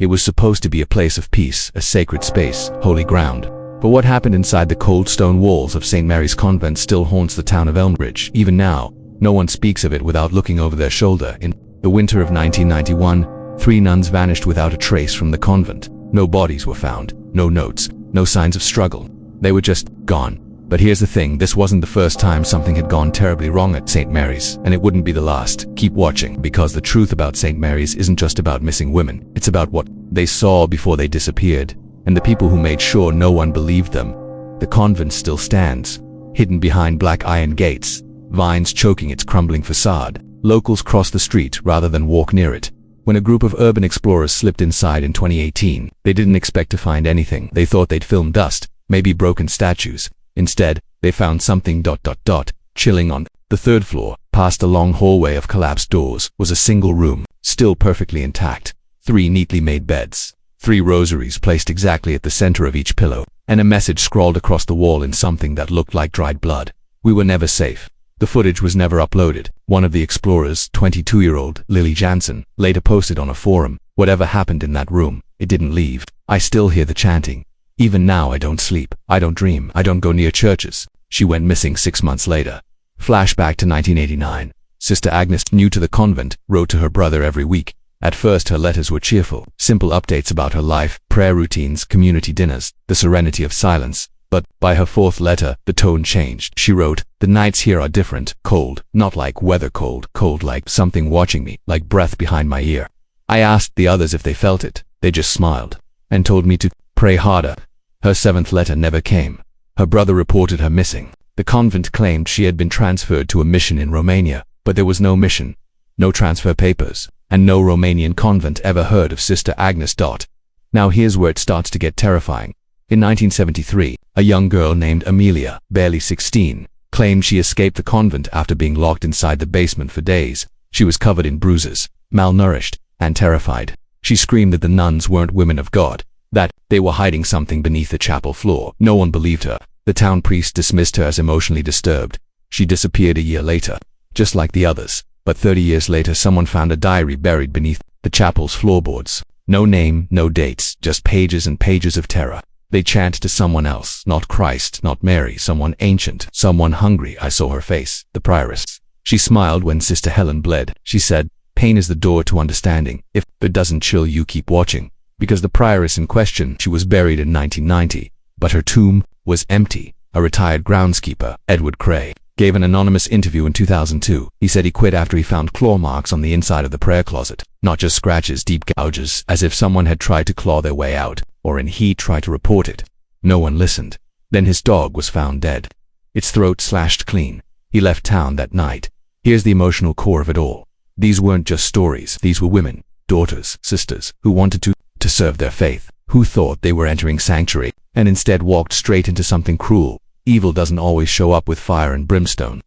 It was supposed to be a place of peace, a sacred space, holy ground. But what happened inside the cold stone walls of St. Mary's Convent still haunts the town of Elmbridge. Even now, no one speaks of it without looking over their shoulder. In the winter of 1991, 3 nuns vanished without a trace from the convent. No bodies were found, no notes, no signs of struggle. They were just gone. But here's the thing, this wasn't the first time something had gone terribly wrong at St. Mary's, and it wouldn't be the last. Keep watching, because the truth about St. Mary's isn't just about missing women. It's about what they saw before they disappeared, and the people who made sure no one believed them. The convent still stands, hidden behind black iron gates, vines choking its crumbling facade. Locals cross the street rather than walk near it. When a group of urban explorers slipped inside in 2018, they didn't expect to find anything. They thought they'd filmed dust, maybe broken statues. Instead, they found something ... Chilling on the 3rd floor, past a long hallway of collapsed doors, was a single room, still perfectly intact. 3 neatly made beds, 3 rosaries placed exactly at the center of each pillow, and a message scrawled across the wall in something that looked like dried blood. We were never safe. The footage was never uploaded. One of the explorers, 22-year-old Lily Jansen, later posted on a forum, "Whatever happened in that room, it didn't leave. I still hear the chanting. Even now I don't sleep, I don't dream, I don't go near churches." She went missing 6 months later. Flashback to 1989. Sister Agnes, new to the convent, wrote to her brother every week. At first her letters were cheerful, simple updates about her life, prayer routines, community dinners, the serenity of silence. But by her 4th letter, the tone changed. She wrote, "The nights here are different, cold, not like weather cold, cold like something watching me, like breath behind my ear." I asked the others if they felt it. They just smiled and told me to pray harder. Her 7th letter never came. Her brother reported her missing. The convent claimed she had been transferred to a mission in Romania, but there was no mission, no transfer papers, and no Romanian convent ever heard of Sister Agnes. Now here's where it starts to get terrifying. In 1973, a young girl named Amelia, barely 16, claimed she escaped the convent after being locked inside the basement for days. She was covered in bruises, malnourished, and terrified. She screamed that the nuns weren't women of God, that they were hiding something beneath the chapel floor. No one believed her. The town priest dismissed her as emotionally disturbed. She disappeared a year later, just like the others. But 30 years later, someone found a diary buried beneath the chapel's floorboards. No name, no dates, just pages and pages of terror. They chant to someone else, not Christ, not Mary, someone ancient, someone hungry. I saw her face, the prioress. She smiled when Sister Helen bled. She said, "Pain is the door to understanding. If it doesn't chill you, keep watching." Because the prioress in question, she was buried in 1990, but her tomb was empty. A retired groundskeeper, Edward Cray, gave an anonymous interview in 2002. He said he quit after he found claw marks on the inside of the prayer closet. Not just scratches, deep gouges, as if someone had tried to claw their way out, or he tried to report it. No one listened. Then his dog was found dead, its throat slashed clean. He left town that night. Here's the emotional core of it all. These weren't just stories. These were women, daughters, sisters, who wanted to serve their faith, who thought they were entering sanctuary, and instead walked straight into something cruel. Evil doesn't always show up with fire and brimstone.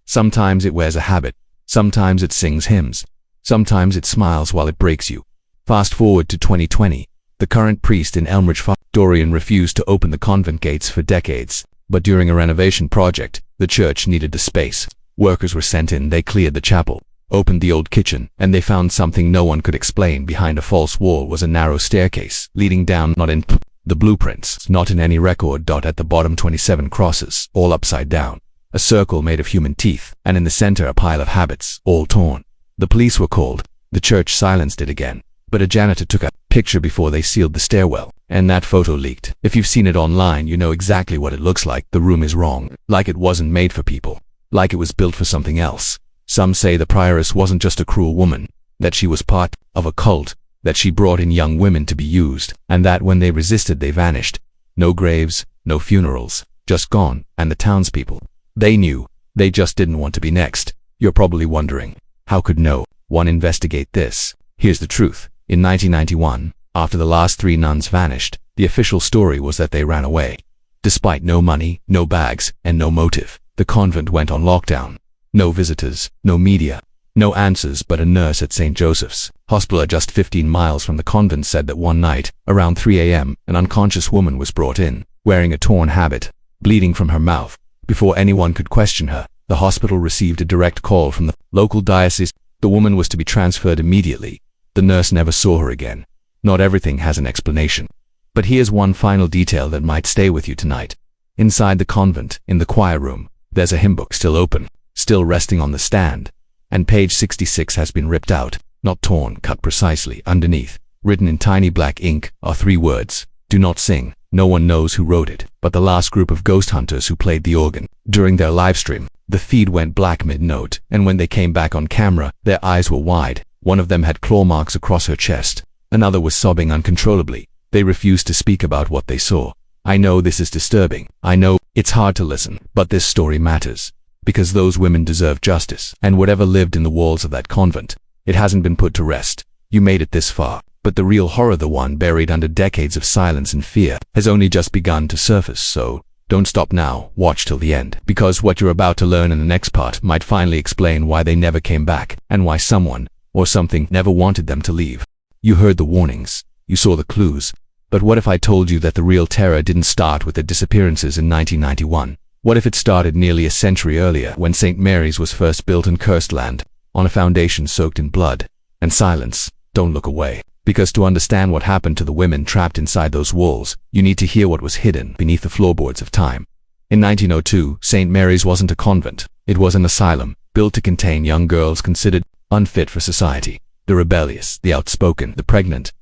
Sometimes it wears a habit. Sometimes it sings hymns. Sometimes it smiles while it breaks you. Fast forward to 2020. The current priest in Elmbridge, Dorian, refused to open the convent gates for decades. But during a renovation project, the church needed the space. Workers were sent in, they cleared the chapel, opened the old kitchen, and they found something no one could explain. Behind a false wall was a narrow staircase, leading down, not in the blueprints, not in any record. At the bottom 27 crosses, all upside down. A circle made of human teeth, and in the center a pile of habits, all torn. The police were called. The church silenced it again. But a janitor took a picture before they sealed the stairwell, and that photo leaked. If you've seen it online, you know exactly what it looks like. The room is wrong, like it wasn't made for people, like it was built for something else. Some say the prioress wasn't just a cruel woman, that she was part of a cult, that she brought in young women to be used, and that when they resisted they vanished. No graves, no funerals, just gone. And the townspeople, they knew, they just didn't want to be next. You're probably wondering, how could no one investigate this? Here's the truth. In 1991, after the last 3 nuns vanished, the official story was that they ran away. Despite no money, no bags, and no motive, the convent went on lockdown. No visitors, no media, no answers. But a nurse at St. Joseph's Hospital, just 15 miles from the convent, said that one night, around 3 a.m., an unconscious woman was brought in, wearing a torn habit, bleeding from her mouth. Before anyone could question her, the hospital received a direct call from the local diocese. The woman was to be transferred immediately. The nurse never saw her again. Not everything has an explanation. But here's one final detail that might stay with you tonight. Inside the convent, in the choir room, there's a hymn book still open, still resting on the stand. And page 66 has been ripped out, not torn, cut precisely. Underneath, written in tiny black ink, are 3 words. Do not sing. No one knows who wrote it, but the last group of ghost hunters who played the organ. During their live stream, the feed went black mid-note, and when they came back on camera, their eyes were wide. One of them had claw marks across her chest. Another was sobbing uncontrollably. They refused to speak about what they saw. I know this is disturbing. I know it's hard to listen, but this story matters. Because those women deserve justice, and whatever lived in the walls of that convent, it hasn't been put to rest. You made it this far, but the real horror, the one buried under decades of silence and fear, has only just begun to surface. So don't stop now, watch till the end, because what you're about to learn in the next part might finally explain why they never came back, and why someone, or something, never wanted them to leave. You heard the warnings, you saw the clues, but what if I told you that the real terror didn't start with the disappearances in 1991? What if it started nearly a century earlier, when St. Mary's was first built in cursed land, on a foundation soaked in blood and silence? Don't look away, because to understand what happened to the women trapped inside those walls, you need to hear what was hidden beneath the floorboards of time. In 1902, St. Mary's wasn't a convent, it was an asylum, built to contain young girls considered unfit for society. The rebellious, the outspoken, the pregnant.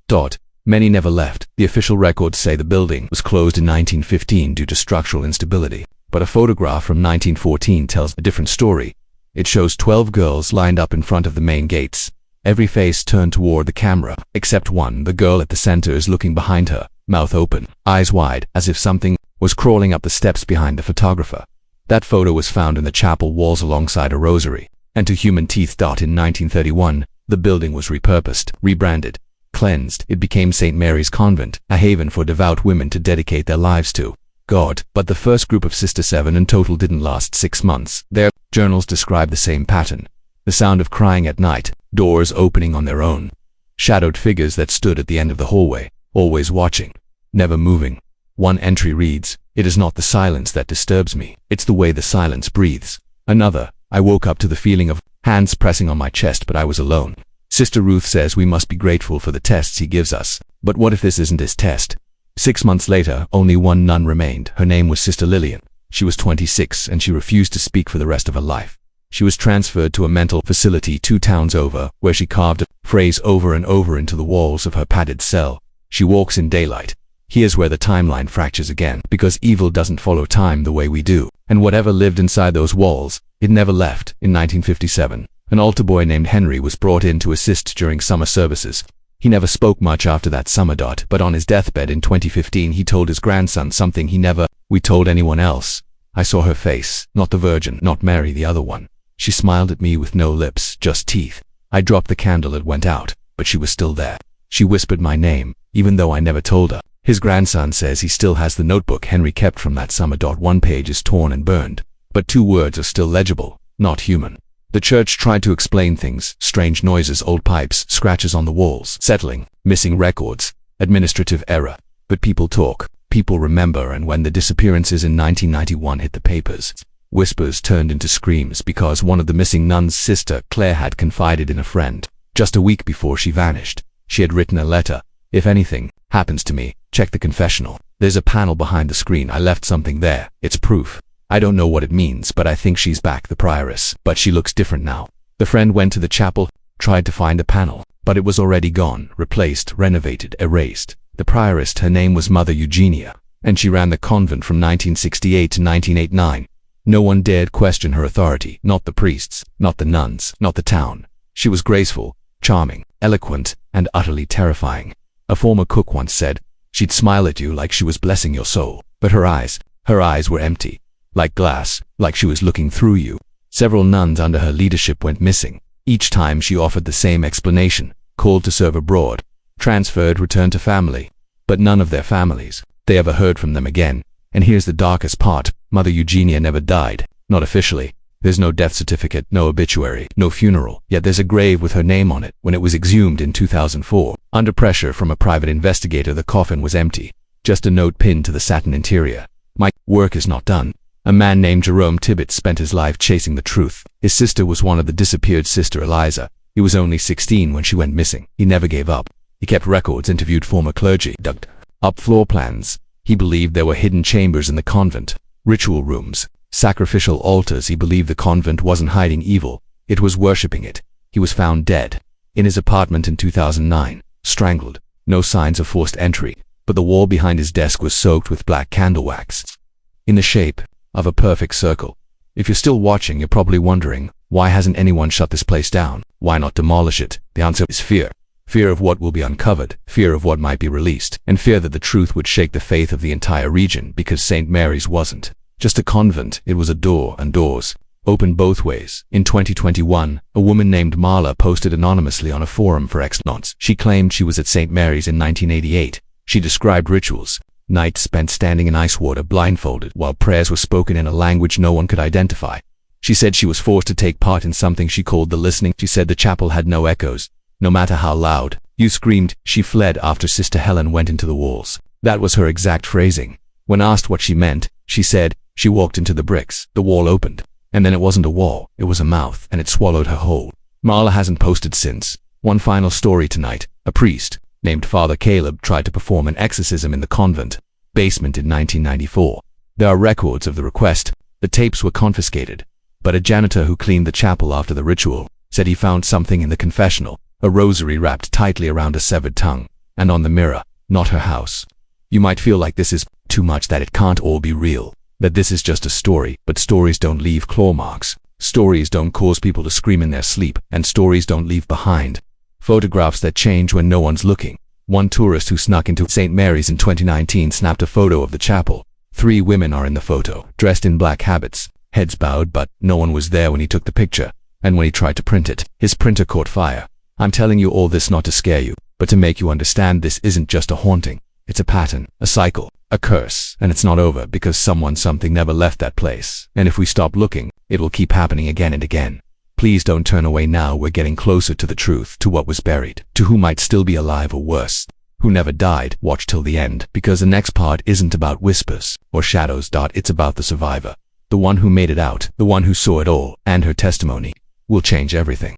Many never left. The official records say the building was closed in 1915 due to structural instability. But a photograph from 1914 tells a different story. It shows 12 girls lined up in front of the main gates. Every face turned toward the camera, except one. The girl at the center is looking behind her, mouth open, eyes wide, as if something was crawling up the steps behind the photographer. That photo was found in the chapel walls alongside a rosary. And to human teeth. In 1931, the building was repurposed, rebranded, cleansed. It became St. Mary's Convent, a haven for devout women to dedicate their lives to God. But the first group of Sister 7 in total didn't last 6 months. Their journals describe the same pattern. The sound of crying at night, doors opening on their own, shadowed figures that stood at the end of the hallway, always watching, never moving. One entry reads, "It is not the silence that disturbs me, it's the way the silence breathes." Another, "I woke up to the feeling of hands pressing on my chest, but I was alone." Sister Ruth says we must be grateful for the tests he gives us. But what if this isn't his test? 6 months later, only one nun remained. Her name was Sister Lillian. She was 26 and she refused to speak for the rest of her life. She was transferred to a mental facility 2 towns over, where she carved a phrase over and over into the walls of her padded cell. She walks in daylight. Here's where the timeline fractures again, because evil doesn't follow time the way we do. And whatever lived inside those walls, it never left. In 1957, an altar boy named Henry was brought in to assist during summer services. He never spoke much after that summer. But on his deathbed in 2015, he told his grandson something he never told anyone else. "I saw her face, not the Virgin, not Mary, the other one. She smiled at me with no lips, just teeth. I dropped the candle, it went out, but she was still there. She whispered my name, even though I never told her." His grandson says he still has the notebook Henry kept from that summer. 1 page is torn and burned, but 2 words are still legible: not human. The church tried to explain things: strange noises, old pipes, scratches on the walls, settling, missing records, administrative error. But people talk, people remember, and when the disappearances in 1991 hit the papers, whispers turned into screams because one of the missing nuns, Sister Claire, had confided in a friend. Just a week before she vanished, she had written a letter: "If anything happens to me, check the confessional. There's a panel behind the screen. I left something there. It's proof. I don't know what it means, but I think she's back, the prioress. But she looks different now." The friend went to the chapel, tried to find the panel, but it was already gone, replaced, renovated, erased. The prioress, her name was Mother Eugenia, and she ran the convent from 1968 to 1989. No one dared question her authority, not the priests, not the nuns, not the town. She was graceful, charming, eloquent, and utterly terrifying. A former cook once said, she'd smile at you like she was blessing your soul, but her eyes were empty, like glass, like she was looking through you. Several nuns under her leadership went missing. Each time she offered the same explanation: called to serve abroad, transferred, returned to family. But none of their families, they ever heard from them again. And here's the darkest part: Mother Eugenia never died, not officially. There's no death certificate, no obituary, no funeral, yet there's a grave with her name on it. When it was exhumed in 2004, under pressure from a private investigator, the coffin was empty. Just a note pinned to the satin interior: "My work is not done." A man named Jerome Tibbet spent his life chasing the truth. His sister was one of the disappeared Sister Eliza. He was only 16 when she went missing. He never gave up. He kept records, interviewed former clergy, dug up floor plans. He believed there were hidden chambers in the convent, ritual rooms, sacrificial altars. He believed the convent wasn't hiding evil, it was worshipping it. He was found dead in his apartment in 2009, strangled. No signs of forced entry, but the wall behind his desk was soaked with black candle wax, in the shape of a perfect circle. If you're still watching, you're probably wondering, why hasn't anyone shut this place down? Why not demolish it? The answer is fear. Fear of what will be uncovered, fear of what might be released, and fear that the truth would shake the faith of the entire region, because St. Mary's wasn't just a convent, it was a door, and doors opened both ways. In 2021, a woman named Marla posted anonymously on a forum for ex-nuns. She claimed she was at St. Mary's in 1988. She described rituals, nights spent standing in ice water blindfolded while prayers were spoken in a language no one could identify. She said she was forced to take part in something she called the listening. She said the chapel had no echoes, no matter how loud you screamed. She fled after Sister Helen went into the walls. That was her exact phrasing. When asked what she meant, she said, she walked into the bricks, the wall opened. And then it wasn't a wall, it was a mouth, and it swallowed her whole. Marla hasn't posted since. One final story tonight. A priest, named Father Caleb, tried to perform an exorcism in the convent basement in 1994. There are records of the request. The tapes were confiscated. But a janitor who cleaned the chapel after the ritual said he found something in the confessional, a rosary wrapped tightly around a severed tongue, and on the mirror, not her house. You might feel like this is too much, that it can't all be real, that this is just a story, but stories don't leave claw marks. Stories don't cause people to scream in their sleep, and stories don't leave behind photographs that change when no one's looking. One tourist who snuck into St. Mary's in 2019 snapped a photo of the chapel. 3 women are in the photo, dressed in black habits, heads bowed, but no one was there when he took the picture, and when he tried to print it, his printer caught fire. I'm telling you all this not to scare you, but to make you understand this isn't just a haunting. It's a pattern, a cycle, a curse, and it's not over because something never left that place. And if we stop looking, it will keep happening again and again. Please don't turn away now. We're getting closer to the truth, to what was buried, to who might still be alive, or worse, who never died. Watch till the end, because the next part isn't about whispers or shadows. It's about the survivor, the one who made it out, the one who saw it all, and her testimony will change everything.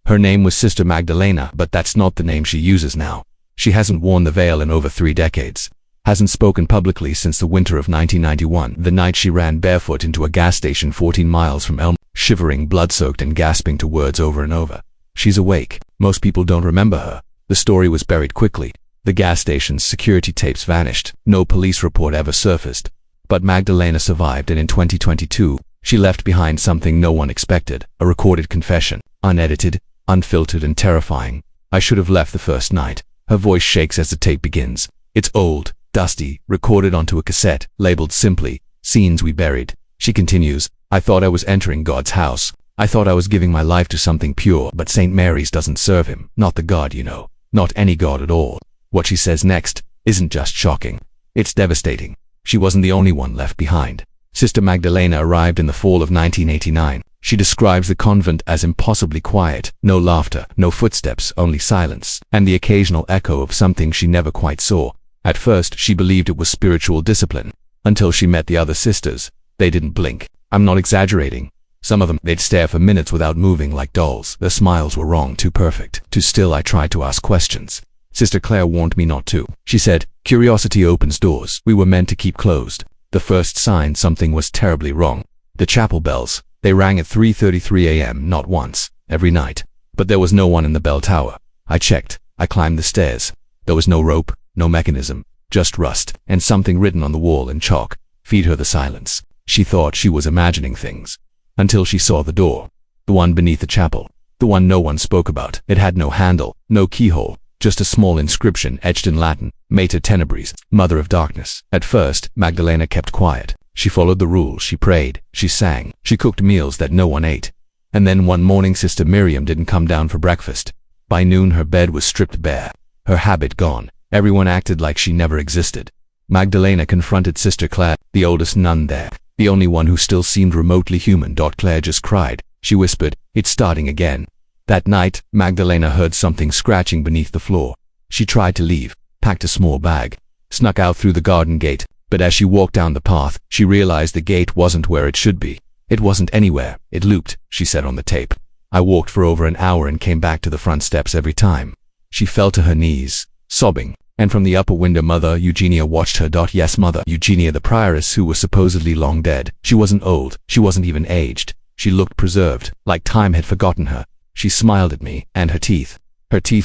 Her name was Sister Magdalena, but that's not the name she uses now. She hasn't worn the veil in over 3 decades, hasn't spoken publicly since the winter of 1991, the night she ran barefoot into a gas station 14 miles from Elm, shivering, blood-soaked, and gasping to words over and over. She's awake. Most people don't remember her. The story was buried quickly. The gas station's security tapes vanished. No police report ever surfaced. But Magdalena survived, and in 2022, she left behind something no one expected, a recorded confession, unedited, unfiltered, and terrifying. I should have left the first night. Her voice shakes as the tape begins. It's old, dusty, recorded onto a cassette, labeled simply, "Scenes We Buried." She continues, "I thought I was entering God's house. I thought I was giving my life to something pure, but St. Mary's doesn't serve him. Not the God, you know. Not any God at all." What she says next isn't just shocking. It's devastating. She wasn't the only one left behind. Sister Magdalena arrived in the fall of 1989. She describes the convent as impossibly quiet, no laughter, no footsteps, only silence, and the occasional echo of something she never quite saw. At first, she believed it was spiritual discipline, until she met the other sisters. They didn't blink. I'm not exaggerating. Some of them, they'd stare for minutes without moving, like dolls. Their smiles were wrong, too perfect, too still. I tried to ask questions. Sister Claire warned me not to. She said, "Curiosity opens doors we were meant to keep closed." The first sign something was terribly wrong. The chapel bells. They rang at 3:33 a.m. not once, every night. But there was no one in the bell tower. I checked. I climbed the stairs. There was no rope, no mechanism, just rust, and something written on the wall in chalk. "Feed her the silence." She thought she was imagining things, until she saw the door. The one beneath the chapel. The one no one spoke about. It had no handle, no keyhole, just a small inscription etched in Latin, Mater Tenebris, Mother of Darkness. At first, Magdalena kept quiet. She followed the rules, she prayed, she sang, she cooked meals that no one ate. And then one morning Sister Miriam didn't come down for breakfast. By noon her bed was stripped bare, her habit gone. Everyone acted like she never existed. Magdalena confronted Sister Claire, the oldest nun there, the only one who still seemed remotely human. Claire just cried. She whispered, "It's starting again." That night, Magdalena heard something scratching beneath the floor. She tried to leave, packed a small bag, snuck out through the garden gate. But as she walked down the path, she realized the gate wasn't where it should be. It wasn't anywhere. It looped, she said on the tape. "I walked for over an hour and came back to the front steps every time." She fell to her knees, sobbing. And from the upper window, Mother Eugenia watched her. Yes, Mother Eugenia, the prioress who was supposedly long dead. She wasn't old, she wasn't even aged. She looked preserved, like time had forgotten her. She smiled at me, and her teeth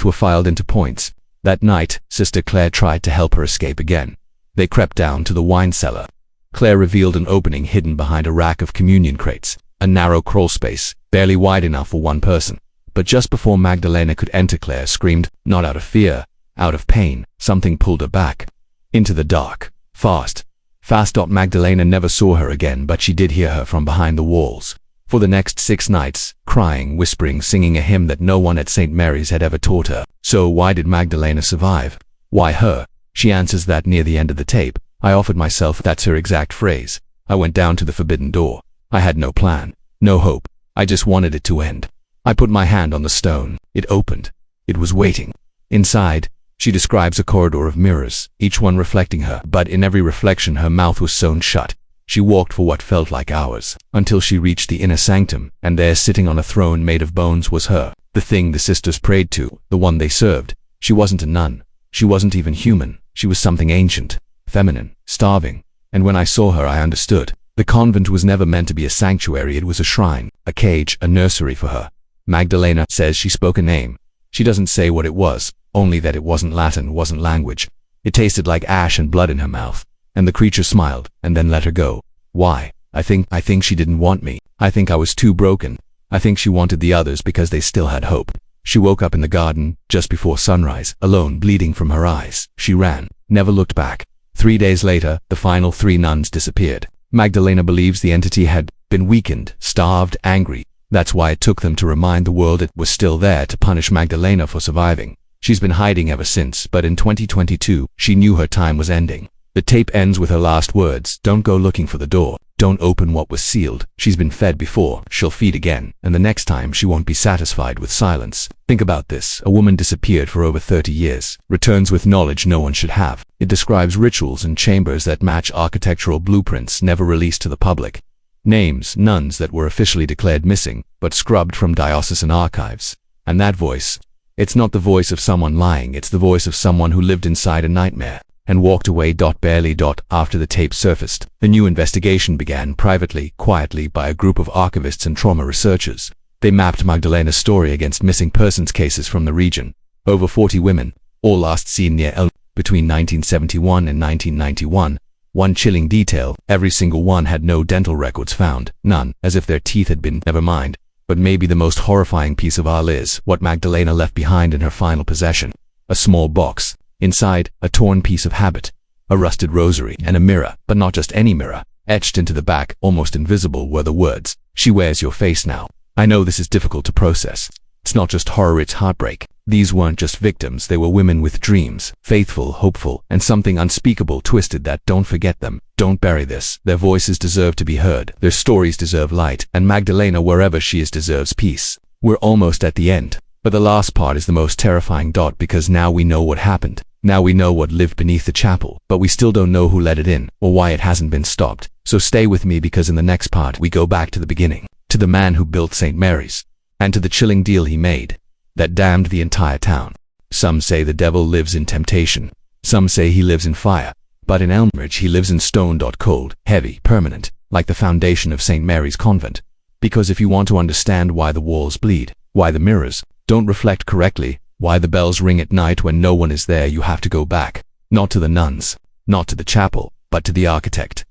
were filed into points. That night, Sister Claire tried to help her escape again. They crept down to the wine cellar. Claire revealed an opening hidden behind a rack of communion crates, a narrow crawl space, barely wide enough for one person. But just before Magdalena could enter, Claire screamed, not out of fear, out of pain. Something pulled her back. Into the dark. Fast. Magdalena never saw her again, but she did hear her from behind the walls. For the next 6 nights, crying, whispering, singing a hymn that no one at St. Mary's had ever taught her. So why did Magdalena survive? Why her? She answers that near the end of the tape. I offered myself, that's her exact phrase. I went down to the forbidden door. I had no plan, no hope. I just wanted it to end. I put my hand on the stone. It opened. It was waiting. Inside, she describes a corridor of mirrors, each one reflecting her, but in every reflection her mouth was sewn shut. She walked for what felt like hours, until she reached the inner sanctum, and there, sitting on a throne made of bones, was her, the thing the sisters prayed to, the one they served. She wasn't a nun. She wasn't even human. She was something ancient, feminine, starving. And when I saw her, I understood. The convent was never meant to be a sanctuary. It was a shrine, a cage, a nursery for her. Magdalena says she spoke a name. She doesn't say what it was, only that it wasn't Latin, wasn't language. It tasted like ash and blood in her mouth. And the creature smiled, and then let her go. Why? I think she didn't want me. I think I was too broken. I think she wanted the others because they still had hope. She woke up in the garden, just before sunrise, alone, bleeding from her eyes. She ran, never looked back. 3 days later, the final 3 nuns disappeared. Magdalena believes the entity had been weakened, starved, angry. That's why it took them to remind the world it was still there, to punish Magdalena for surviving. She's been hiding ever since, but in 2022, she knew her time was ending. The tape ends with her last words, don't go looking for the door. Don't open what was sealed. She's been fed before, she'll feed again, and the next time she won't be satisfied with silence. Think about this. A woman disappeared for over 30 years, returns with knowledge no one should have. It describes rituals and chambers that match architectural blueprints never released to the public. Names, nuns that were officially declared missing, but scrubbed from diocesan archives. And that voice, it's not the voice of someone lying, it's the voice of someone who lived inside a nightmare and walked away. Barely. After the tape surfaced, the new investigation began, privately, quietly, by a group of archivists and trauma researchers. They mapped Magdalena's story against missing persons cases from the region. Over 40 women, all last seen near Elm between 1971 and 1991. One chilling detail, every single one had no dental records found, none, as if their teeth had been, never mind. But maybe the most horrifying piece of all is what Magdalena left behind in her final possession. A small box. Inside, a torn piece of habit, a rusted rosary, and a mirror, but not just any mirror. Etched into the back, almost invisible, were the words, "She wears your face now." I know this is difficult to process. It's not just horror, it's heartbreak. These weren't just victims, they were women with dreams, faithful, hopeful, and something unspeakable twisted that. Don't forget them. Don't bury this. Their voices deserve to be heard. Their stories deserve light, and Magdalena, wherever she is, deserves peace. We're almost at the end. But the last part is the most terrifying. Because now we know what happened. Now we know what lived beneath the chapel, but we still don't know who let it in, or why it hasn't been stopped. So stay with me, because in the next part we go back to the beginning, to the man who built St. Mary's, and to the chilling deal he made, that damned the entire town. Some say the devil lives in temptation. Some say he lives in fire. But in Elmridge he lives in stone. Cold, heavy, permanent, like the foundation of St. Mary's Convent. Because if you want to understand why the walls bleed, why the mirrors don't reflect correctly, why the bells ring at night when no one is there, you have to go back. Not to the nuns, not to the chapel, but to the architect.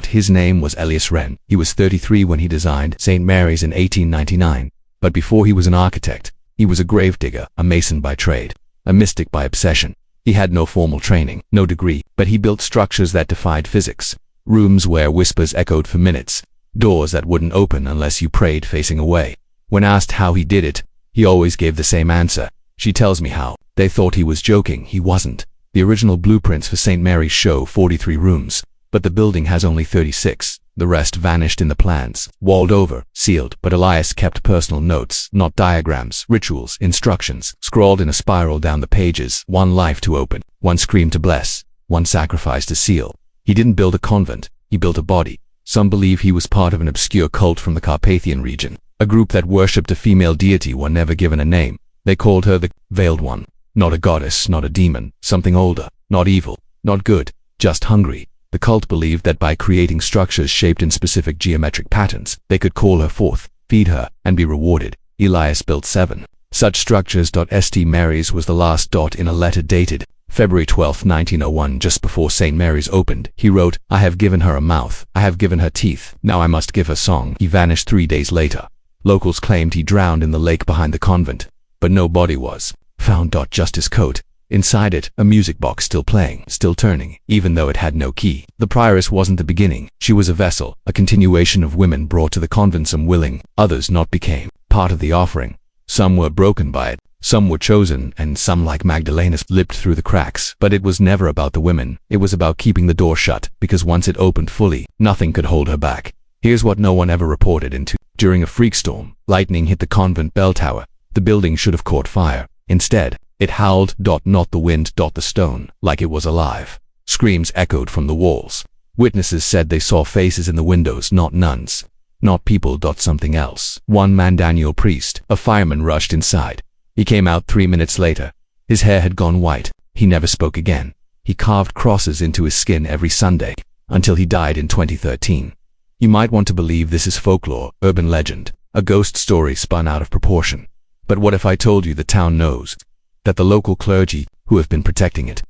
His name was Elias Wren. He was 33 when he designed St. Mary's in 1899. But before he was an architect, he was a gravedigger, a mason by trade, a mystic by obsession. He had no formal training, no degree, but he built structures that defied physics. Rooms where whispers echoed for minutes. Doors that wouldn't open unless you prayed facing away. When asked how he did it, he always gave the same answer. She tells me how. They thought he was joking. He wasn't. The original blueprints for St. Mary's show 43 rooms, but the building has only 36. The rest vanished in the plans, walled over, sealed. But Elias kept personal notes, not diagrams, rituals, instructions, scrawled in a spiral down the pages. One life to open, one scream to bless, one sacrifice to seal. He didn't build a convent, he built a body. Some believe he was part of an obscure cult from the Carpathian region, a group that worshipped a female deity one never given a name. They called her the Veiled One. Not a goddess, not a demon, something older, not evil, not good, just hungry. The cult believed that by creating structures shaped in specific geometric patterns, they could call her forth, feed her, and be rewarded. Elias built 7 such structures. St. Mary's was the last. In a letter dated February 12, 1901, just before St. Mary's opened, he wrote, "I have given her a mouth, I have given her teeth, now I must give her song." He vanished 3 days later. Locals claimed he drowned in the lake behind the convent, but no body was found. Just his coat. Inside it, a music box still playing, still turning, even though it had no key. The prioress wasn't the beginning, she was a vessel, a continuation of women brought to the convent. Some willing, others not, became part of the offering. Some were broken by it, some were chosen, and some, like Magdalena, slipped through the cracks. But it was never about the women, it was about keeping the door shut, because once it opened fully, nothing could hold her back. Here's what no one ever reported into. During a freak storm, lightning hit the convent bell tower. The building should have caught fire. Instead, it howled. Not the wind. The stone, like it was alive. Screams echoed from the walls. Witnesses said they saw faces in the windows, not nuns, not people. Something else. One man, Daniel Priest, a fireman, rushed inside. He came out 3 minutes later. His hair had gone white. He never spoke again. He carved crosses into his skin every Sunday, until he died in 2013. You might want to believe this is folklore, urban legend, a ghost story spun out of proportion. But what if I told you the town knows? That the local clergy, who have been protecting it,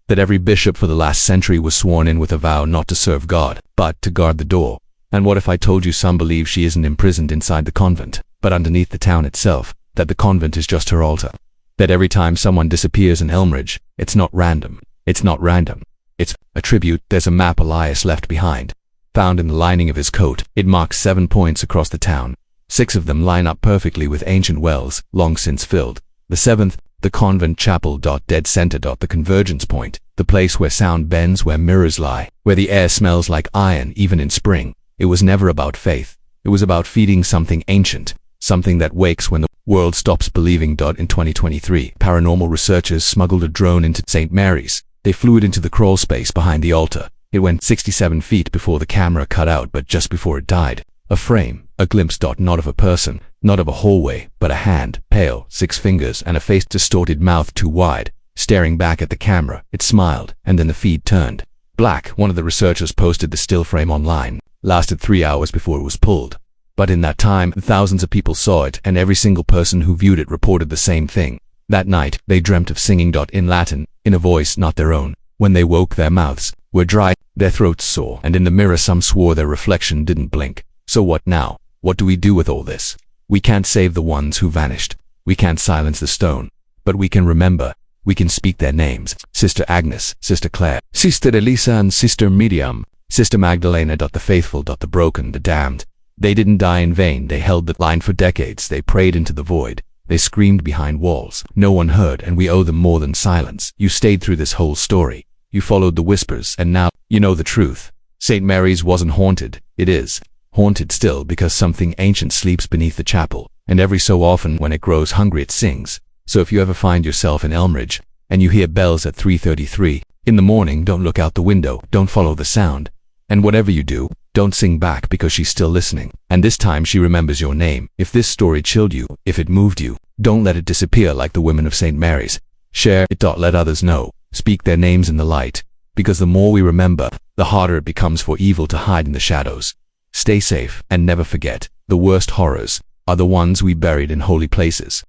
that every bishop for the last century was sworn in with a vow not to serve God, but to guard the door. And what if I told you some believe she isn't imprisoned inside the convent, but underneath the town itself, that the convent is just her altar? That every time someone disappears in Elmridge, it's not random. It's not random. It's a tribute. There's a map Elias left behind, found in the lining of his coat. It marks 7 points across the town. 6 of them line up perfectly with ancient wells, long since filled. The 7th, the convent chapel. Dead center. The convergence point, the place where sound bends, where mirrors lie, where the air smells like iron even in spring. It was never about faith. It was about feeding something ancient, something that wakes when the world stops believing. In 2023, paranormal researchers smuggled a drone into St. Mary's. They flew it into the crawl space behind the altar. It went 67 feet before the camera cut out, but just before it died, a frame, a glimpse. Not of a person, not of a hallway, but a hand, pale, 6 fingers, and a face, distorted mouth too wide, staring back at the camera. It smiled, and then the feed turned black. One of the researchers posted the still frame online. Lasted 3 hours before it was pulled. But in that time, thousands of people saw it, and every single person who viewed it reported the same thing. That night, they dreamt of singing. In Latin, in a voice not their own. When they woke, their mouths were dry, their throats sore, and in the mirror some swore their reflection didn't blink. So what now? What do we do with all this? We can't save the ones who vanished. We can't silence the stone. But we can remember. We can speak their names. Sister Agnes, Sister Claire, Sister Elisa, and Sister Miriam. Sister Magdalena. The faithful. The broken, the damned. They didn't die in vain. They held the line for decades. They prayed into the void. They screamed behind walls. No one heard, and we owe them more than silence. You stayed through this whole story. You followed the whispers, and now you know the truth. St. Mary's wasn't haunted. It is haunted still, because something ancient sleeps beneath the chapel, and every so often when it grows hungry it sings. So if you ever find yourself in Elmridge, and you hear bells at 3:33 in the morning, don't look out the window. Don't follow the sound. And whatever you do, don't sing back, because she's still listening. And this time she remembers your name. If this story chilled you, if it moved you, don't let it disappear like the women of St. Mary's. Share it. Let others know. Speak their names in the light. Because the more we remember, the harder it becomes for evil to hide in the shadows. Stay safe, and never forget, the worst horrors are the ones we buried in holy places.